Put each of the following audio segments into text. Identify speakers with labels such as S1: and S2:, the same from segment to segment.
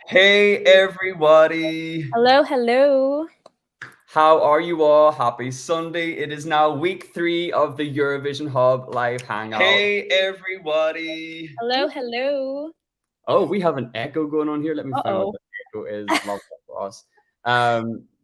S1: Hey everybody!
S2: Hello, hello.
S1: How are you all? Happy Sunday. It is now week 3 of the Eurovision Hub live hangout. Hey everybody!
S2: Hello, hello.
S1: Oh, we have an echo going on here. Let me find what
S2: Uh-oh.
S1: the echo is. Love that for us.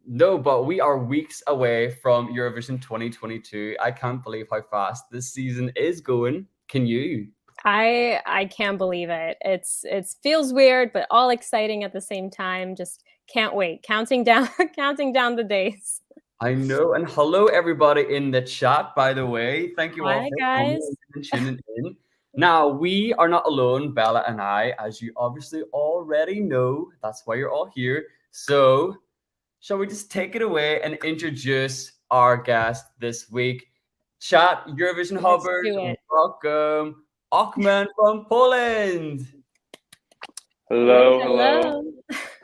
S1: No, but we are weeks away from Eurovision 2022. I can't believe how fast this season is going. Can you?
S2: I can't believe it. It feels weird, but all exciting at the same time. Just can't wait. Counting down counting down the days.
S1: I know. And hello, everybody in the chat, by the way. Thank you all
S2: Hi
S1: for
S2: guys.
S1: coming and tuning in. Now, we are not alone, Bella and I, as you obviously already know. That's why you're all here. So, shall we just take it away and introduce our guest this week? Chat, Eurovision
S2: Let's
S1: Hubbard,
S2: do it.
S1: welcome, Ochman from Poland.
S2: Hello,
S3: Hello, hello.
S2: hello.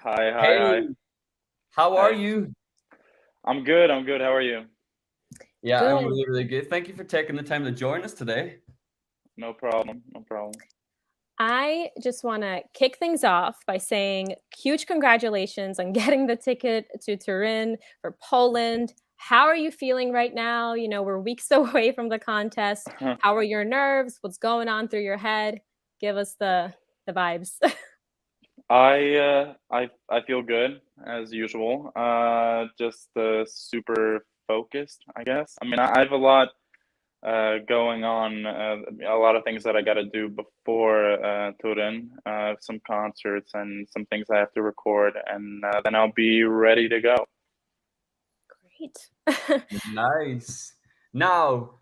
S3: Hi, hi, hi.
S1: Hey, how are
S3: Hey.
S1: you?
S3: I'm good. I'm good. How are you?
S1: Yeah, I'm
S2: Good.
S1: really, really good. Thank you for taking the time to join us today.
S3: No problem. No problem.
S2: I just want to kick things off by saying huge congratulations on getting the ticket to Turin for Poland. How are you feeling right now? We're weeks away from the contest. How are your nerves? What's going on through your head? Give us the vibes.
S3: I feel good as usual. Just super focused, I guess. I mean, I have a lot going on. A lot of things that I got to do before Turin. Some concerts and some things I have to record, and then I'll be ready to go.
S2: Great.
S1: Nice. Now,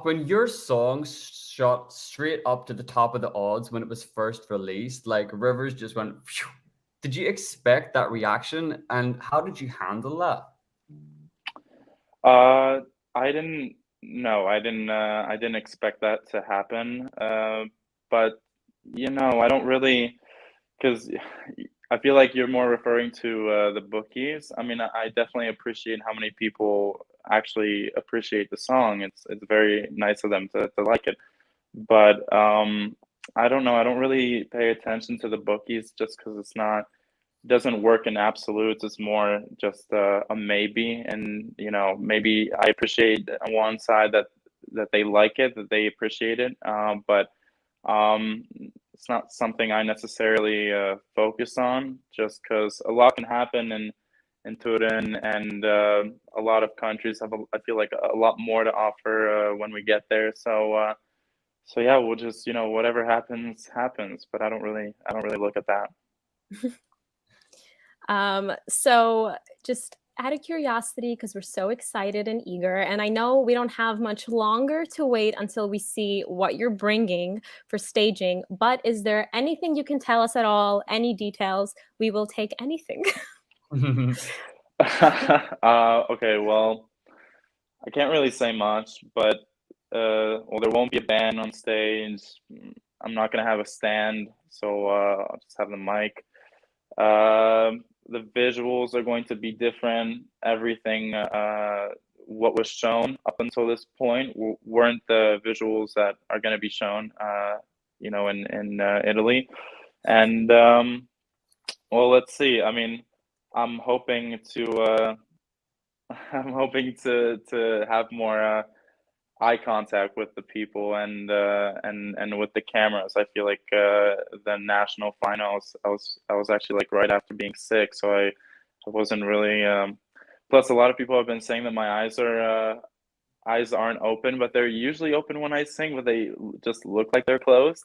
S1: when your song shot straight up to the top of the odds when it was first released, like Rivers just went, phew. Did you expect that reaction? And how did you handle that?
S3: Uh, I didn't. No, I didn't. I didn't expect that to happen. But I don't really, because I feel like you're more referring to the bookies. I mean, I definitely appreciate how many people actually appreciate the song. It's very nice of them to like it. But I don't know. I don't really pay attention to the bookies just because it's not doesn't work in absolutes. It's more just a maybe, and maybe I appreciate on one side that they like it, that they appreciate it, but um, it's not something I necessarily focus on, just because a lot can happen in Turin, and a lot of countries have, I feel like, a lot more to offer when we get there. So yeah, we'll just whatever happens happens, but I don't really look at that.
S2: So just out of curiosity, because we're so excited and eager, and I know we don't have much longer to wait until we see what you're bringing for staging, but is there anything you can tell us at all? Any details? We will take anything.
S3: Okay, well, I can't really say much, but well, there won't be a band on stage. I'm not gonna have a stand, so I'll just have the mic. The visuals are going to be different. Everything, what was shown up until this point weren't the visuals that are going to be shown, in Italy. And well, let's see. I mean, I'm hoping to, I'm hoping to have more eye contact with the people and with the cameras. I feel like the national finals, I was actually like right after being sick, so I wasn't really. Plus, a lot of people have been saying that my eyes aren't open, but they're usually open when I sing, but they just look like they're closed.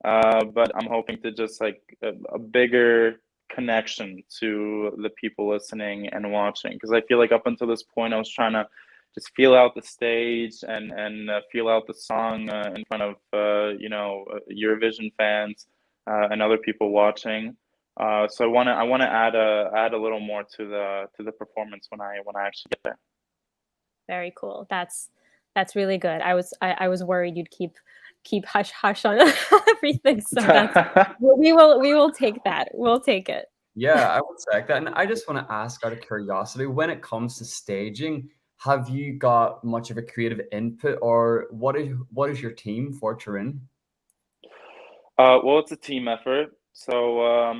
S3: But I'm hoping to just like a bigger connection to the people listening and watching, because I feel like up until this point I was trying to just feel out the stage and feel out the song in front of Eurovision fans and other people watching. So I want to add a little more to the performance when I actually get there.
S2: Very cool. That's really good. I was worried you'd keep hush hush on everything. So that's we will take that. We'll take it.
S1: Yeah, I would say that. And I just want to ask out of curiosity, when it comes to staging, have you got much of a creative input or what is your team for Turin?
S3: Well, it's a team effort. So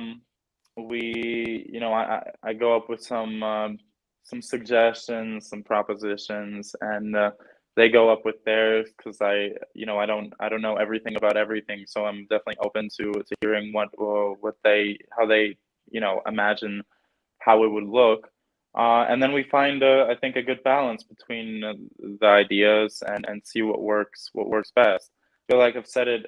S3: I go up with some suggestions, some propositions, and they go up with theirs because I don't know everything about everything, so I'm definitely open to hearing how they imagine how it would look. And then we find, I think, a good balance between the ideas and see what works best. I feel like I've said it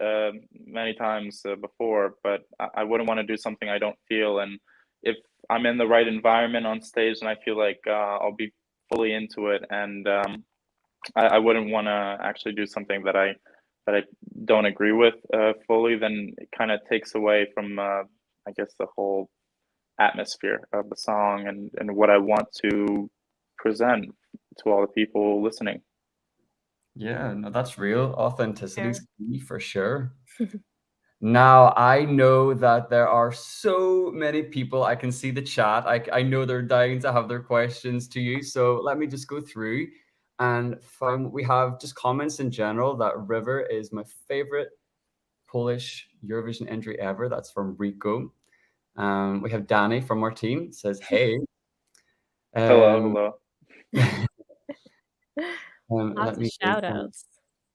S3: many times before, but I wouldn't want to do something I don't feel. And if I'm in the right environment on stage, and I feel like I'll be fully into it, and I wouldn't want to actually do something that I don't agree with fully, then it kind of takes away from I guess the whole atmosphere of the song and what I want to present to all the people listening.
S1: Yeah, no, that's real. Authenticity
S2: Yeah.
S1: is key for sure. Now, I know that there are so many people. I can see the chat. I know they're dying to have their questions to you. So let me just go through. And from we have just comments in general that River is my favorite Polish Eurovision entry ever. That's from Rico. We have Danny from our team says, "Hey."
S3: Hello,
S1: Um,
S3: hello.
S1: let
S2: Lots of
S1: me
S2: shout outs.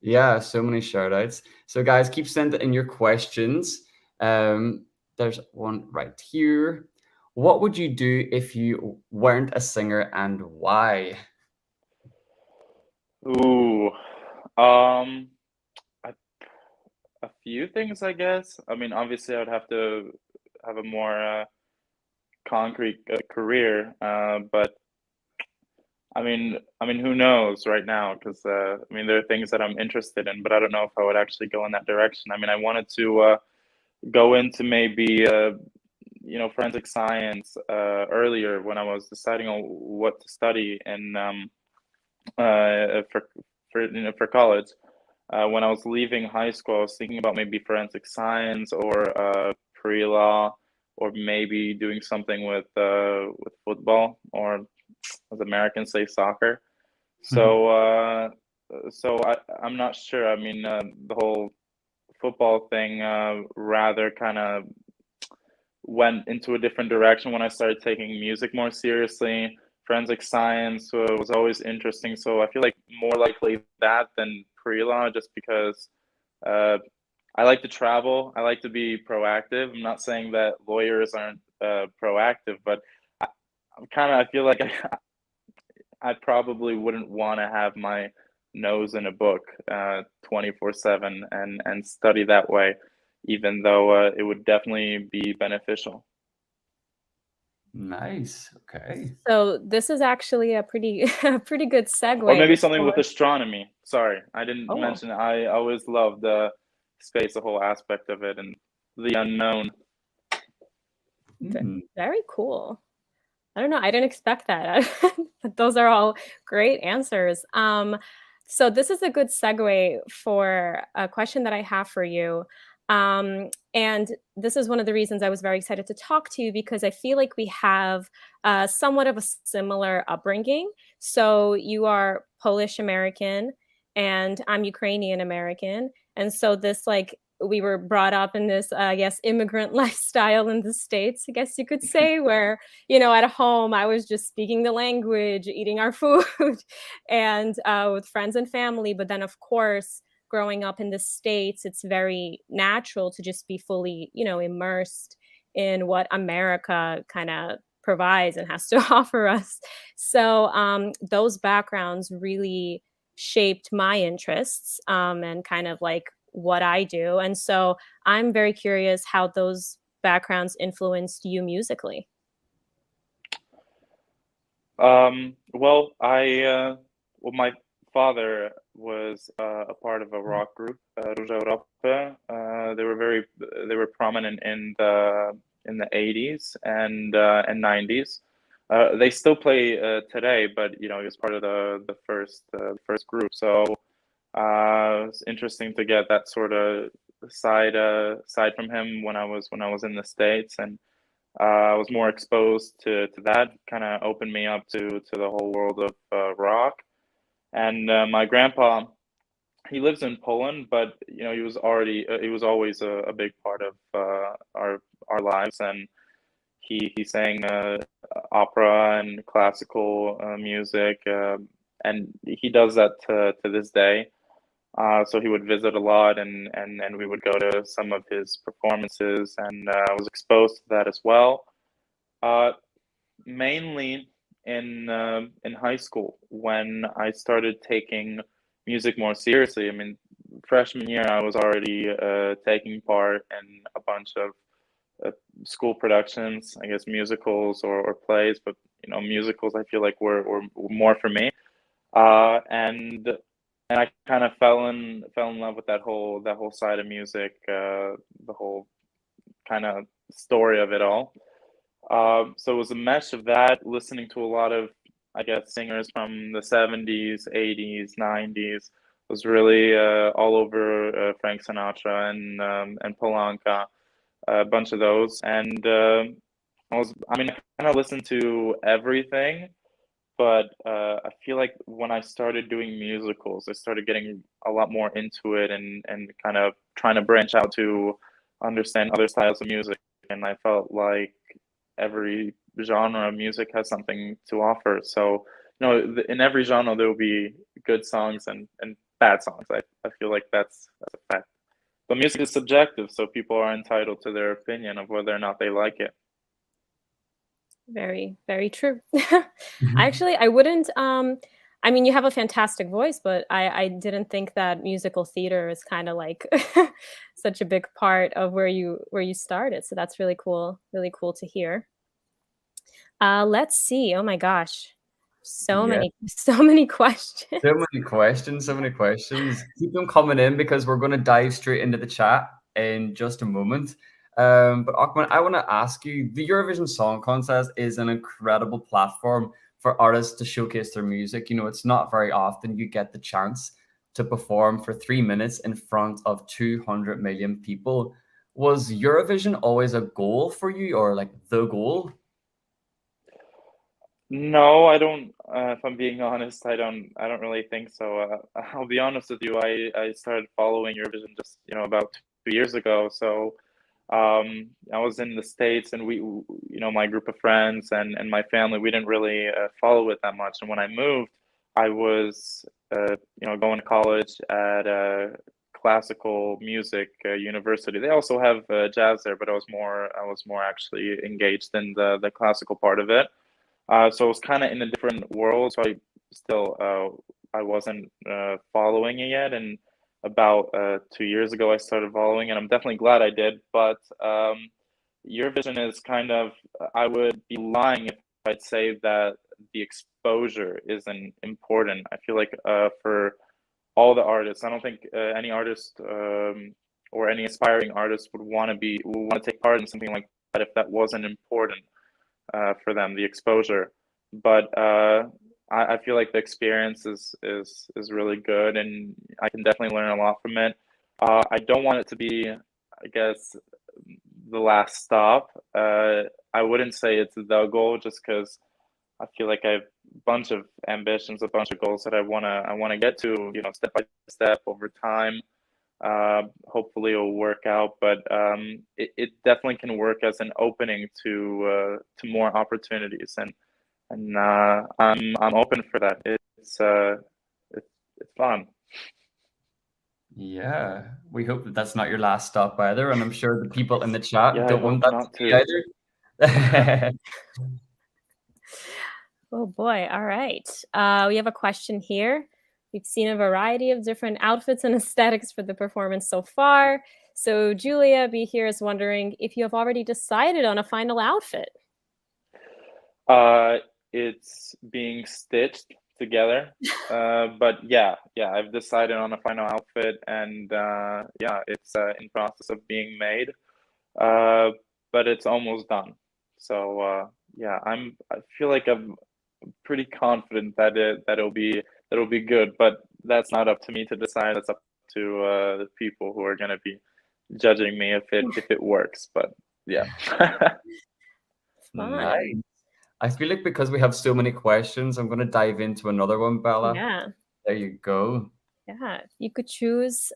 S1: Yeah, so many shout outs. So guys, keep sending in your questions. Um, there's one right here. What would you do if you weren't a singer and why?
S3: Ooh, um, a, a few things, I guess. I mean, obviously, I would have to have a more concrete career, but who knows right now? Because there are things that I'm interested in, but I don't know if I would actually go in that direction. I mean, I wanted to go into maybe forensic science earlier when I was deciding on what to study and for college. When I was leaving high school, I was thinking about maybe forensic science or pre-law, or maybe doing something with football, or as Americans say, soccer. So I'm not sure. I mean, the whole football thing rather kind of went into a different direction when I started taking music more seriously. Forensic science was always interesting, so I feel like more likely that than pre-law, just because uh, I like to travel. I like to be proactive. I'm not saying that lawyers aren't proactive, but I, I feel like I probably wouldn't want to have my nose in a book 24/7 and study that way, even though it would definitely be beneficial.
S1: Nice. Okay.
S2: So this is actually a pretty a pretty good
S3: Or maybe
S2: segue
S3: something with
S2: for
S3: astronomy. Sorry, I didn't
S1: Oh,
S3: mention. I always loved the space, the whole aspect of it, and the unknown.
S1: mm,
S2: very cool. I don't know. I didn't expect that. But those are all great answers. So this is a good segue for a question that I have for you. And this is one of the reasons I was very excited to talk to you because I feel like we have somewhat of a similar upbringing. So you are Polish American, and I'm Ukrainian American, and so this like we were brought up in this, I guess, immigrant lifestyle in the States, I guess you could say, where at home, I was just speaking the language, eating our food, and with friends and family. But then, of course, growing up in the States, it's very natural to just be fully, immersed in what America kind of provides and has to offer us. So those backgrounds really shaped my interests and kind of like what I do. And so I'm very curious how those backgrounds influenced you musically.
S3: My father was a part of a rock group, Róża Europy. They were prominent in the 80s and 90s. They still play today, but he was part of the first group. So it's interesting to get that sort of side from him when I was in the States, and I was more exposed to that. Kind of opened me up to the whole world of rock. And my grandpa, he lives in Poland, but he was always a big part of our lives, and he sang opera and classical music, and he does that to this day. So he would visit a lot, and we would go to some of his performances, and I was exposed to that as well. Mainly in high school when I started taking music more seriously. I mean, freshman year I was already taking part in a bunch of school productions, I guess musicals or plays, but musicals I feel like were more for me. And I kind of fell in love with that whole side of music, the whole kind of story of it all. So it was a mesh of that, listening to a lot of, I guess, singers from the 70s, 80s, 90s. Was really all over Frank Sinatra and Polanka, a bunch of those. And I mean, I kind of listened to everything, but I feel like when I started doing musicals, I started getting a lot more into it and kind of trying to branch out to understand other styles of music. And I felt like every genre of music has something to offer. So, in every genre there will be good songs and bad songs. I feel like that's a fact. But music is subjective, so people are entitled to their opinion of whether or not they like it.
S2: Very, very true. Actually, I wouldn't. I mean, you have a fantastic voice, but I didn't think that musical theater is kind of like such a big part of where you started. So that's really cool to hear. Let's see. Oh my gosh, so
S1: Yeah.
S2: many, so many questions.
S1: So many questions, so many questions. Keep them coming in because we're going to dive straight into the chat in just a moment. But Ochman, I want to ask you, the Eurovision Song Contest is an incredible platform for artists to showcase their music. It's not very often you get the chance to perform for 3 minutes in front of 200 million people. Was Eurovision always a goal for you, or like the goal?
S3: No, I don't. If I'm being honest, I don't really think so. I'll be honest with you. I started following Eurovision just about 2 years ago. So I was in the States, and my group of friends and my family, we didn't really follow it that much. And when I moved, I was going to college at a classical music university. They also have jazz there, but I was more actually engaged in the classical part of it. So it was kind of in a different world. So I wasn't following it yet, and about 2 years ago I started following, and I'm definitely glad I did. But Eurovision is kind of, I would be lying if I'd say that the exposure isn't important. I feel like for all the artists, I don't think any artist or any aspiring artist would want to take part in something like that if that wasn't important for them, the exposure. But I feel like the experience is really good, and I can definitely learn a lot from it. I don't want it to be, I guess, the last stop. I wouldn't say it's the goal, just because I feel like I have a bunch of ambitions, a bunch of goals that I wanna get to, step by step over time. Hopefully it'll work out, but it definitely can work as an opening to more opportunities, and I'm open for that. It's fun.
S1: Yeah, we hope that that's not your last stop either, and I'm sure the people in the chat
S3: Yeah, I
S1: don't want
S3: hope
S1: that to
S3: not
S1: be
S3: to.
S1: either.
S2: Oh boy. All right. We have a question here. We've seen a variety of different outfits and aesthetics for the performance so far. So Julia B here is wondering if you have already decided on a final outfit.
S3: It's being stitched together. But yeah, I've decided on a final outfit, and yeah, it's in process of being made. Uh, but it's almost done. So yeah, I feel like I'm pretty confident that it'll be good, but that's not up to me to decide. That's up to the people who are gonna be judging me if it works. But yeah.
S2: Fun.
S1: Nice. I feel like because we have so many questions, I'm going to dive into another one, Bella.
S2: Yeah.
S1: There you go.
S2: Yeah. If you could choose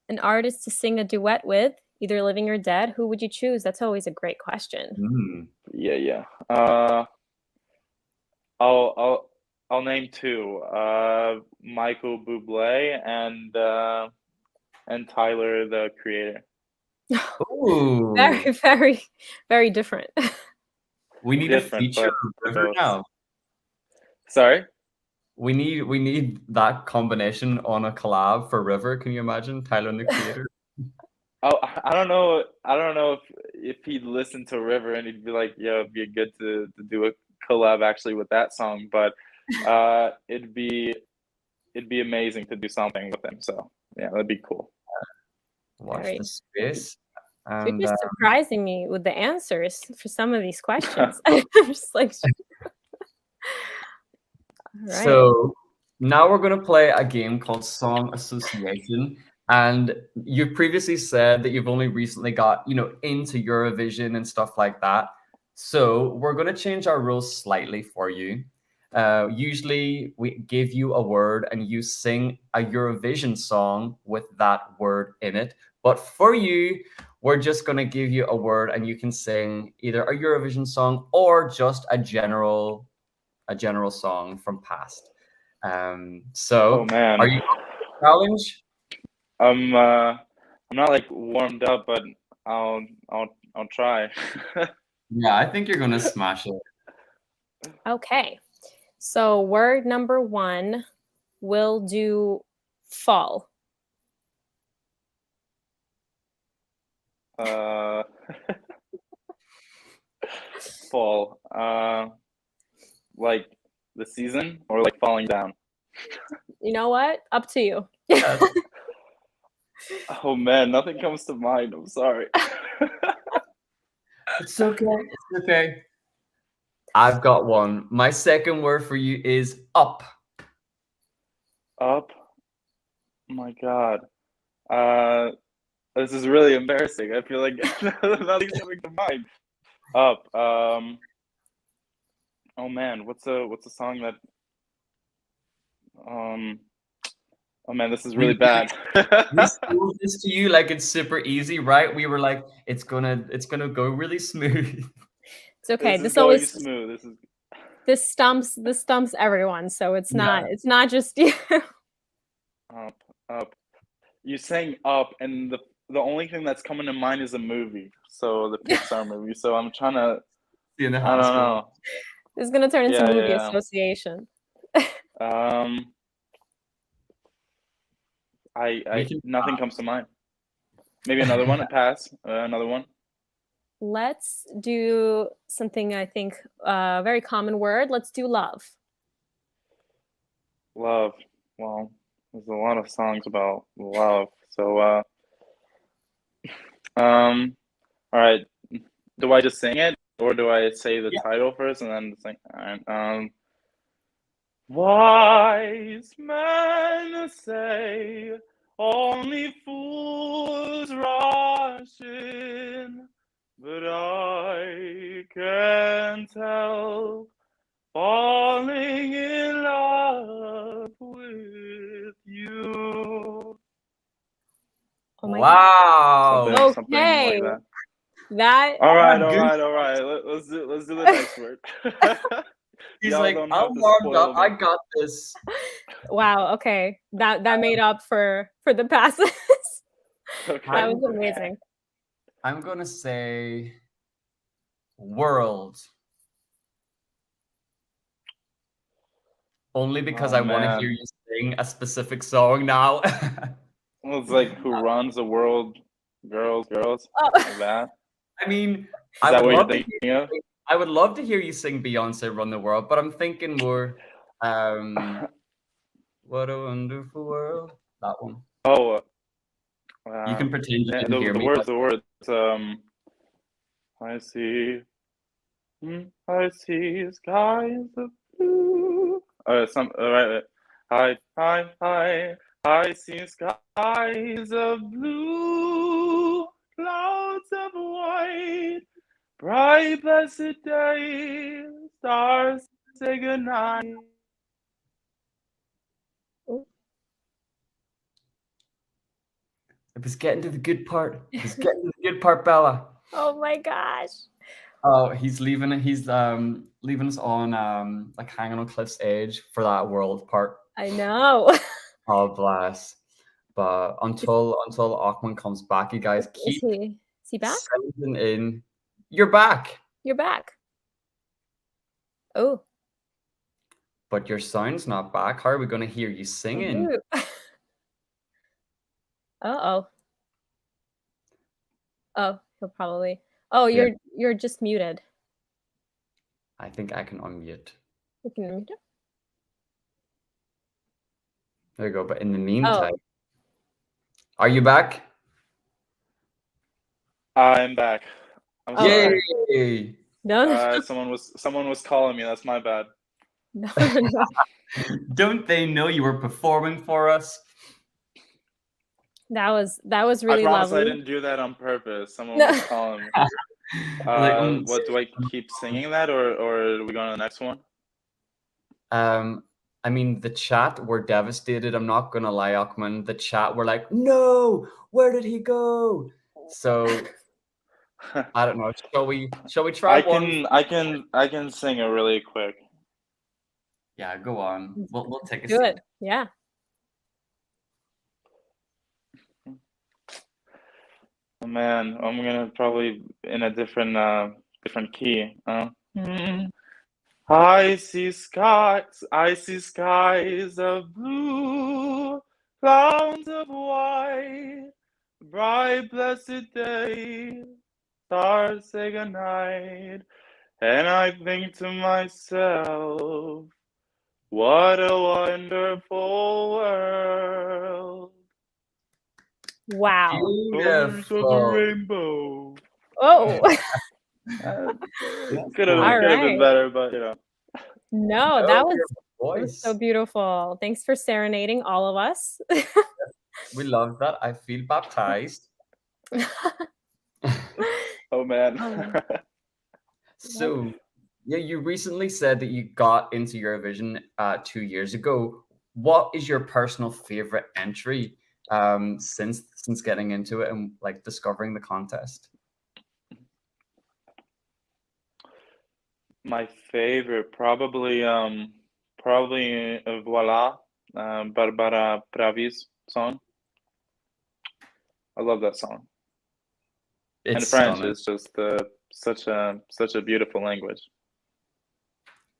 S2: an artist to sing a duet with, either living or dead, who would you choose? That's always a great question.
S1: Hmm.
S3: Yeah. I'll name two. Michael Bublé and Tyler, the Creator.
S1: Ooh,
S2: Very, very, very different.
S1: we need a
S3: Different,
S1: feature
S3: but
S1: of
S3: the
S1: River
S3: both.
S1: now.
S3: Sorry.
S1: We need that combination on a collab for River. Can you imagine Tyler and the Creator?
S3: Oh, I don't know. I don't know if he'd listen to River and he'd be like, "Yo, it'd be good to do a collab actually with that song." But it'd be amazing to do something with him. So yeah, that'd be cool.
S1: Watch
S2: Very.
S1: the space.
S2: You're
S1: And
S2: just surprising me with the answers for some of these questions. I'm just like, all right.
S1: so now we're going to play a game called Song Association. And you've previously said that you've only recently got, into Eurovision and stuff like that. So we're going to change our rules slightly for you. Usually we give you a word and you sing a Eurovision song with that word in it. But for you, we're just going to give you a word and you can sing either a Eurovision song or just a general song from past. So
S3: Oh man,
S1: are you up for the challenge?
S3: I'm not like warmed up, but I'll try.
S1: Yeah, I think you're gonna smash it.
S2: Okay. So word number 1, we'll do fall.
S3: Fall. Like the season or like falling down.
S2: You know what? Up to you.
S1: Yes.
S3: Oh man, nothing comes to mind. I'm sorry.
S1: It's okay. It's okay. I've got one. My second word for you is up.
S3: Up. Oh my God. This is really embarrassing. I feel like nothing's coming to mind. Up. Oh man, what's a song that? Oh man, this is really bad.
S1: We sold this to you like it's super easy, right? We were like, it's gonna go really smooth.
S2: It's okay.
S3: This is
S2: This
S3: going
S2: always
S3: smooth.
S2: this stumps everyone, so it's
S1: Yeah.
S2: not just you.
S3: Up. You saying up, and the only thing that's coming to mind is a movie. So the Pixar movie. So I'm trying to.
S1: See in the
S3: I don't
S1: hospital.
S3: know.
S2: It's gonna turn into movie
S3: Yeah.
S2: association.
S3: Nothing comes to mind. Maybe another one. Pass. Another one.
S2: Let's do something I think a very common word. Let's do love.
S3: Love. Well, there's a lot of songs about love. So all right. Do I just sing it, or do I say the title first and then sing? All right. Wise men say only fools rush in, but I can't help falling in love with you.
S2: Oh my
S1: Wow.
S3: Something like that.
S2: That
S3: All right. Let's do the next word.
S1: He's
S3: Y'all
S1: like,
S3: don't
S1: I'm
S3: have to
S1: warmed
S3: spoil
S1: up.
S3: me.
S1: I got this.
S2: wow, okay. That made up for the passes.
S3: Okay.
S2: That was amazing.
S1: I'm gonna say world. Only because
S3: Oh,
S1: I want to
S3: man.
S1: hear you sing a specific song now.
S3: Well, it's like who runs the world? Girls,
S2: Oh.
S3: like that.
S1: I mean,
S3: Is that what you're thinking of?
S1: I would love to hear you sing Beyonce "Run the World," but I'm thinking more, "What a Wonderful World." That one.
S3: Oh,
S1: You can pretend you didn't hear
S3: the
S1: me.
S3: words. I see skies of blue. Right. I see skies of blue, clouds of white, bright blessed day, stars say goodnight.
S1: It was getting to the good part. It was getting to the good part, Bella.
S2: Oh my gosh.
S1: Oh, he's leaving. He's leaving us on like hanging on cliff's edge for that world part.
S2: I know.
S1: Oh, bless. But until Ochman comes back, you guys
S2: Is
S1: keep
S2: he back?
S1: sending in. You're back,
S2: You're back. Oh.
S1: but your sound's not back. How are we going to hear you singing?
S2: Uh-oh. Oh, he'll probably. Oh,
S1: Yeah.
S2: you're just muted.
S1: I think I can unmute.
S2: You can mute him.
S1: There you go. But in the meantime, are you back?
S3: I'm back. I'm
S2: Oh,
S3: sorry.
S1: Yay!
S2: No,
S3: Someone was calling me. That's my bad.
S2: no.
S1: Don't they know you were performing for us?
S2: That was really
S3: I promise
S2: lovely.
S3: I didn't do that on purpose. Someone was calling me.
S1: Like,
S3: What, do I keep singing that, or are we going to the next one?
S1: I mean, the chat were devastated. I'm not gonna lie, Ochman. The chat were like, "No, where did he go?" So I don't know. Shall we try one?
S3: I can sing it really quick.
S1: Yeah, go on. We'll take a
S2: Do
S1: seat.
S2: it. Yeah.
S3: Oh, man, I'm gonna probably in a different key. I see skies of blue, clouds of white, bright blessed day, stars say goodnight, and I think to myself, what a wonderful world.
S2: Wow.
S3: Colors of the
S1: Beautiful.
S3: rainbow.
S2: Oh.
S3: Could have
S2: All
S3: been
S2: right.
S3: better, but you know.
S2: No,
S1: Oh,
S2: that
S1: your
S2: was
S1: voice.
S2: so beautiful. Thanks for serenading all of us.
S1: We love that. I feel baptized.
S3: Oh man.
S1: So, yeah, you recently said that you got into Eurovision 2 years ago. What is your personal favorite entry since getting into it and like discovering the contest?
S3: My favorite, probably Voila, Barbara Pravi's song. I love that song.
S1: It's
S3: And French
S1: stunning.
S3: is just such a beautiful language.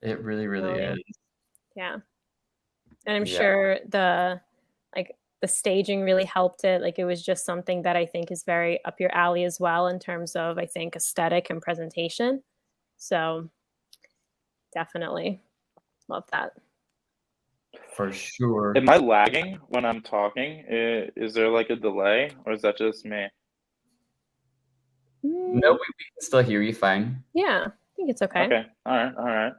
S1: It really, really
S2: Really.
S1: is.
S2: Yeah. And I'm
S1: Yeah.
S2: sure the staging really helped it. Like it was just something that I think is very up your alley as well in terms of I think aesthetic and presentation. So definitely love that.
S1: For sure.
S3: Am I lagging when I'm talking? Is there like a delay, or is that just me?
S1: No, we can still hear you fine.
S2: Yeah, I think it's okay.
S3: Okay. All right.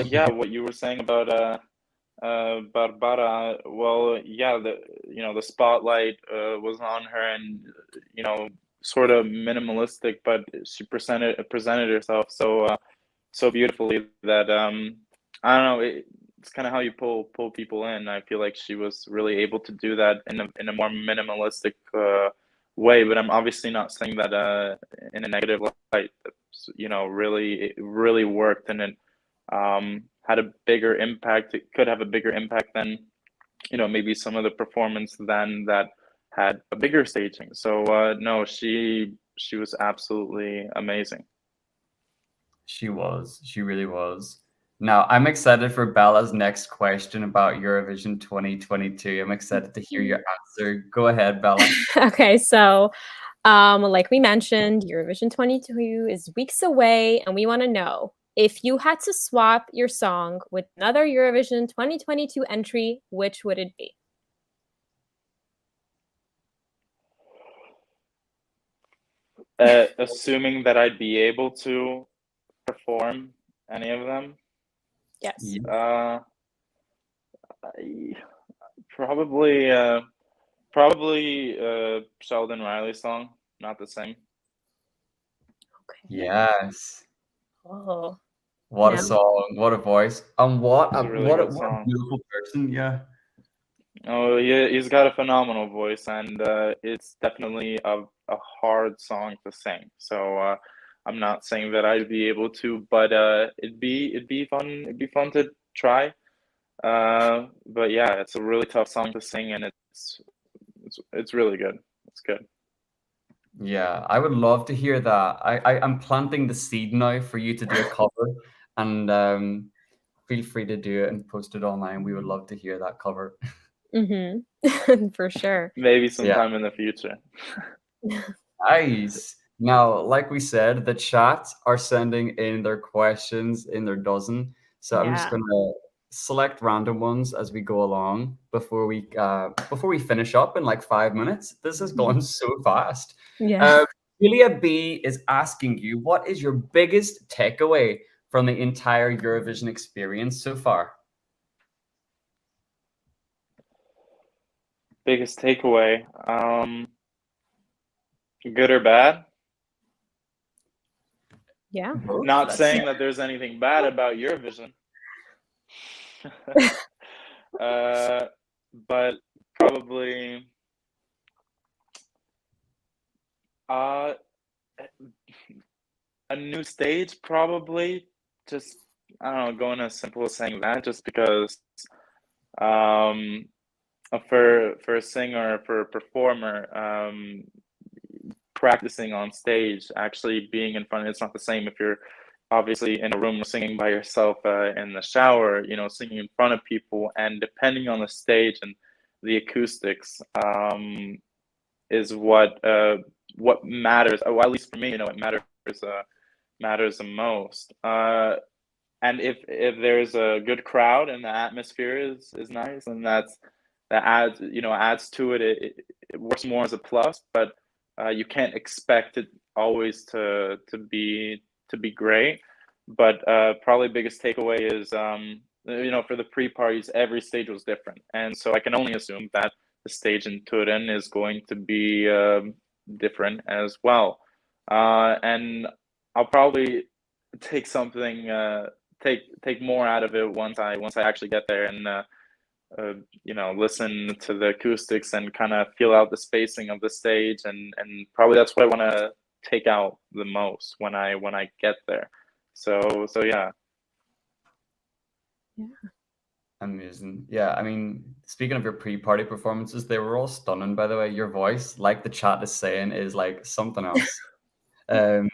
S3: Yeah, what you were saying about Barbara, well, yeah, the spotlight was on her, and sort of minimalistic, but she presented herself so beautifully that I don't know, it's kind of how you pull people in. I feel like she was really able to do that in a more minimalistic way, but I'm obviously not saying that in a negative light. It really worked, and it had a bigger impact. It could have a bigger impact than maybe some of the performance than that had a bigger staging. So no, she was absolutely amazing.
S1: She was. She really was. Now, I'm excited for Bella's next question about Eurovision 2022. I'm excited to hear your answer. Go ahead, Bella.
S2: Okay, so like we mentioned, Eurovision 22 is weeks away, and we want to know if you had to swap your song with another Eurovision 2022 entry, which would it be?
S3: Assuming that I'd be able to perform any of them.
S2: Yes.
S1: Yeah.
S3: Probably Sheldon Riley's song, Not the Same.
S2: Okay.
S1: Yes.
S2: Oh.
S1: What
S2: Yeah.
S1: a song. What a voice. And what
S3: It's
S1: a
S3: a really
S1: what a
S3: good
S1: what a
S3: song.
S1: beautiful person. Yeah.
S3: Oh, he's got a phenomenal voice, and it's definitely a hard song to sing. So I'm not saying that I'd be able to, but it'd be fun to try. But yeah, it's a really tough song to sing, and it's really good. It's good.
S1: Yeah, I would love to hear that. I'm planting the seed now for you to do a cover, and feel free to do it and post it online. We would love to hear that cover.
S2: For sure.
S3: Maybe
S1: Yeah,
S3: sometime in the future.
S1: nice. Now, like we said, the chat are sending in their questions in their dozen. So I'm just
S2: Yeah.
S1: gonna select random ones as we go along before we finish up in like 5 minutes. This has gone so fast.
S2: Yeah.
S1: Uh, Julia B is asking you, what is your biggest takeaway from the entire Eurovision experience so far?
S3: Biggest takeaway, good or bad?
S2: Yeah.
S1: Both.
S3: Not
S1: Let's see.
S3: saying that there's anything bad about Eurovision. uh, but probably uh, a new stage, probably. Just, I don't know, going as simple as saying that, just because um, for a singer, for a performer, practicing on stage, actually being in front, it's not the same if you're obviously in a room singing by yourself in the shower, singing in front of people, and depending on the stage and the acoustics, is what matters. Well, at least for me, it matters the most. And if there's a good crowd and the atmosphere is nice, and that adds to it. It works more as a plus, but you can't expect it always to be great. But probably biggest takeaway is for the pre-parties, every stage was different, and so I can only assume that the stage in Turin is going to be different as well. And I'll probably take something take more out of it once I actually get there and listen to the acoustics and kind of feel out the spacing of the stage, and probably that's what I want to take out the most when I get there. So yeah.
S2: Yeah.
S1: Amazing. Yeah, I mean, speaking of your pre-party performances, they were all stunning, by the way. Your voice, like the chat is saying, is like something else. Um,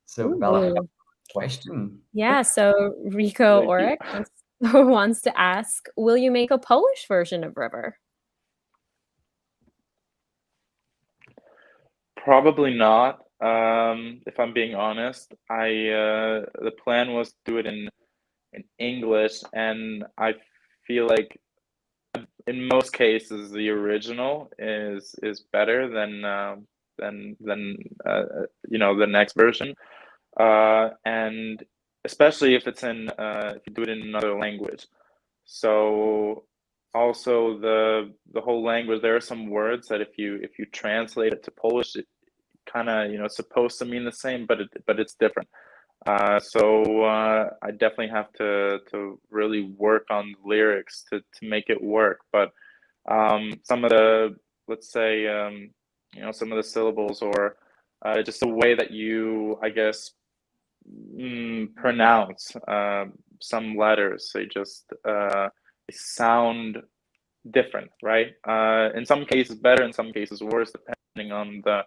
S1: so Bella, I have
S2: Ooh.
S1: a question.
S2: Yeah. So Rico
S3: Thank you.
S2: Oric wants to ask, will you make a Polish version of River?
S3: Probably not. If I'm being honest, the plan was to do it in English, and I feel like in most cases the original is better than the next version, and especially if if you do it in another language. So also the whole language, there are some words that if you translate it to Polish, it kind of supposed to mean the same, but it's different. So I definitely have to really work on the lyrics to make it work. But some of the, let's say, some of the syllables, or just the way that you, I guess, pronounce some letters, they sound different, right? In some cases better, in some cases worse, depending on the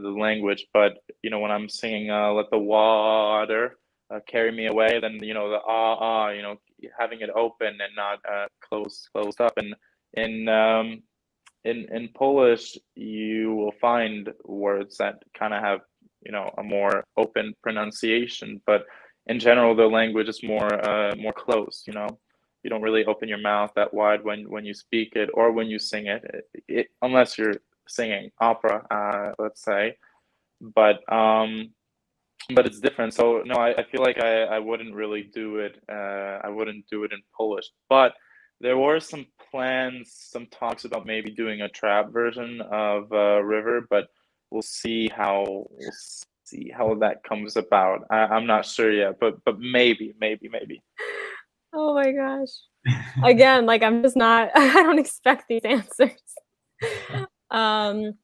S3: language. But when I'm singing "Let the water carry me away," then the having it open and not closed up. And in in Polish, you will find words that kind of have a more open pronunciation, but in general, the language is more closed. You don't really open your mouth that wide when you speak it or when you sing it, unless you're singing opera, let's say. But it's different. So no, I feel like I wouldn't really do it. I wouldn't do it in Polish. But there were some plans, some talks about maybe doing a trap version of River, but we'll see how that comes about. I'm not sure yet, but maybe.
S2: Oh my gosh. Again, like I'm just not I don't expect these answers. Um,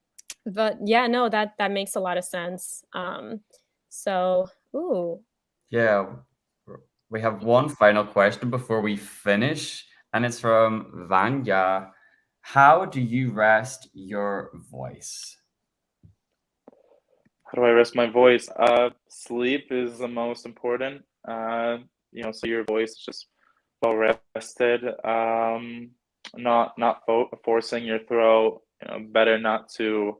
S2: but yeah, no, that makes a lot of sense. So, ooh,
S1: Yeah, we have one final question before we finish, and it's from Vanya. How do you rest your voice?
S3: How do I rest my voice? Sleep is the most important. So your voice is just well rested. Not forcing your throat. Better not to.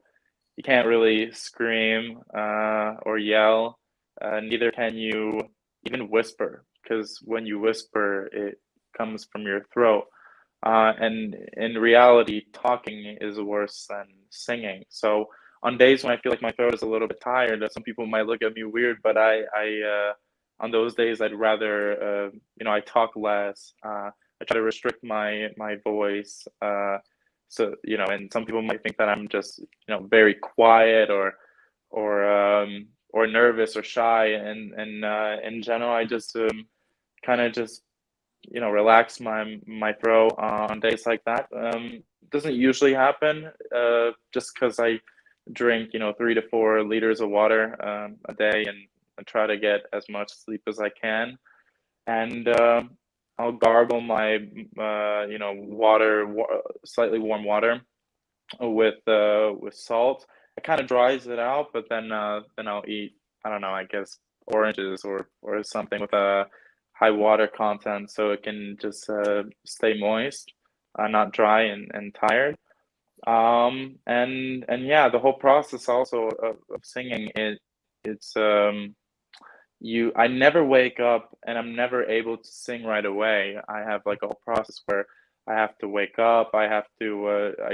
S3: You can't really scream or yell. Neither can you even whisper, because when you whisper, it comes from your throat. And in reality, talking is worse than singing. So on days when I feel like my throat is a little bit tired, some people might look at me weird, but on those days, I'd rather, I talk less. I try to restrict my voice. And some people might think that I'm just, very quiet or nervous or shy. And in general, I just kind of just relax my throat on days like that. Doesn't usually happen, just because I drink 3 to 4 liters of water a day, and I try to get as much sleep as I can. And I'll gargle my slightly warm water with salt. It kind of dries it out, but then I'll eat, I don't know, I guess oranges or something with a high water content, so it can just stay moist, not dry and tired. And yeah, the whole process also of singing it's you I never wake up and I'm never able to sing right away. I have like a whole process where I have to wake up, I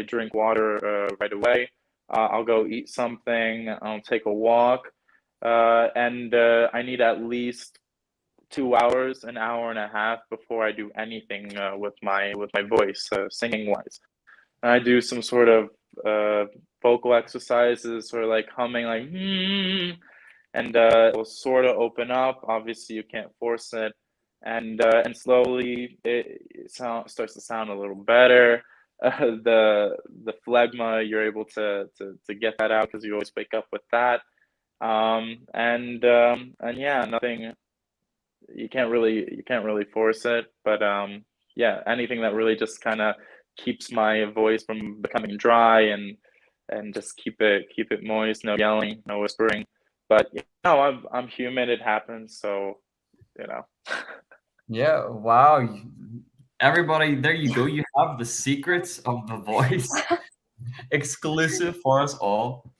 S3: drink water right away. I'll go eat something, I'll take a walk, and I need at least 2 hours, an hour and a half before I do anything with my voice, singing wise. And I do some sort of vocal exercises, or like humming, like and it will sort of open up. Obviously, you can't force it, and slowly starts to sound a little better. The phlegma, you're able to get that out because you always wake up with that. And yeah, nothing. You can't really force it, but yeah, anything that really just kind of keeps my voice from becoming dry, and just keep it moist, no yelling, no whispering. But I'm human, it happens, so you know.
S1: Yeah, wow. Everybody, there you go. You have the secrets of the voice exclusive for us all.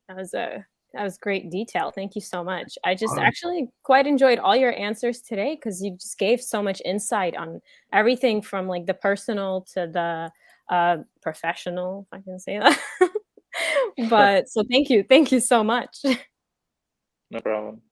S2: that was great detail. Thank you so much. I just actually quite enjoyed all your answers today because you just gave so much insight on everything from like the personal to the professional, if I can say that. But so thank you so much.
S3: No problem.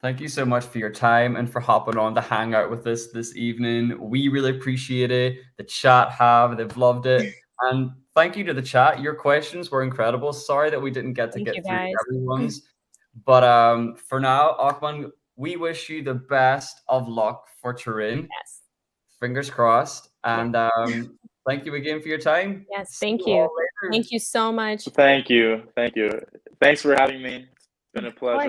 S1: Thank you so much for your time and for hopping on to hang out with us this evening. We really appreciate it. The chat they've loved it. And thank you to the chat. Your questions were incredible. Sorry that we didn't get to
S2: Thank you
S1: get through
S2: guys.
S1: everyone's. But for now, Ochman, we wish you the best of luck for Turin.
S2: Yes.
S1: Fingers crossed.
S2: Yeah.
S1: And thank you again for your time.
S2: Yes,
S1: See
S2: thank
S1: you
S2: you.
S1: all later.
S2: Thank you so much.
S3: Thank you. Thanks for having me. It's been a
S2: Of course.
S3: pleasure.